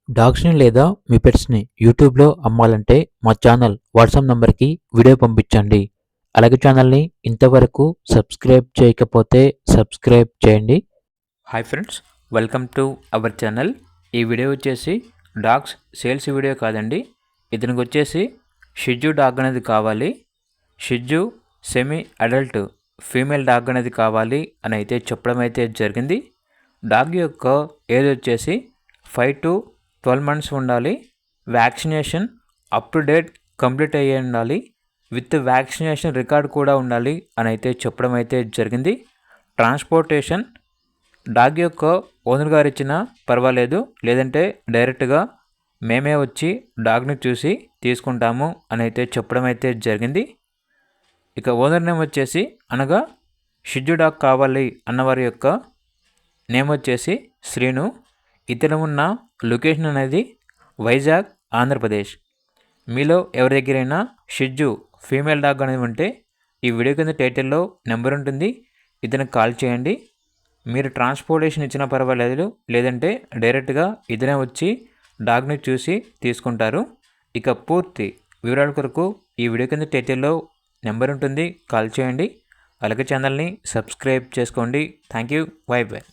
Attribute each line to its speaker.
Speaker 1: డాగ్స్‌ని లేదా మీ పెట్స్‌ని యూట్యూబ్‌లో అమ్మాలంటే మా ఛానల్ వాట్సాప్ నంబర్‌కి వీడియో పంపించండి. అలాగే ఛానల్‌ని ఇంతవరకు సబ్స్క్రైబ్ చేయకపోతే సబ్స్క్రైబ్ చేయండి. Hi friends, welcome to our channel. ఈ వీడియో వచ్చేసి డాగ్స్ సేల్స్ వీడియో కాదండి. ఇతనికి వచ్చేసి షిట్జూ డాగ్ అనేది కావాలి. Shih Tzu semi adult female dog అనేది కావాలి అని అయితే చెప్పడం అయితే జరిగింది. డాగ్ యొక్క ఏజ్ వచ్చేసి 5 to 12 మంత్స్ ఉండాలి. Vaccination up to date complete అయ్యి ఉండాలి. విత్ వ్యాక్సినేషన్ రికార్డ్ కూడా ఉండాలి అని అయితే చెప్పడం అయితే జరిగింది. ట్రాన్స్పోర్టేషన్ డాగ్ యొక్క ఓనర్ గారు ఇచ్చినా పర్వాలేదు, లేదంటే డైరెక్ట్గా మేమే వచ్చి డాగ్ని చూసి తీసుకుంటాము అని అయితే చెప్పడం అయితే జరిగింది. ఇక ఓనర్ నేమ్ వచ్చేసి అనగా షిట్జూ డాగ్ కావాలి అన్నవారి యొక్క నేమ్ వచ్చేసి శ్రీను. ఇతను ఉన్న లొకేషన్ అనేది వైజాగ్, ఆంధ్రప్రదేశ్. మీలో ఎవరి దగ్గరైనా షిట్జూ ఫీమేల్ డాగ్ అనేది ఉంటే ఈ వీడియో కింద టైటిల్లో నెంబర్ ఉంటుంది, ఇతనికి కాల్ చేయండి. మీరు ట్రాన్స్పోర్టేషన్ ఇచ్చినా పర్వాలేదు, లేదంటే డైరెక్ట్గా ఇతనే వచ్చి డాగ్ని చూసి తీసుకుంటారు. ఇక పూర్తి వివరాల కొరకు ఈ వీడియో కింద టైటిల్లో నెంబర్ ఉంటుంది, కాల్ చేయండి. అలాగే ఛానల్ని సబ్స్క్రైబ్ చేసుకోండి. Thank you. By by.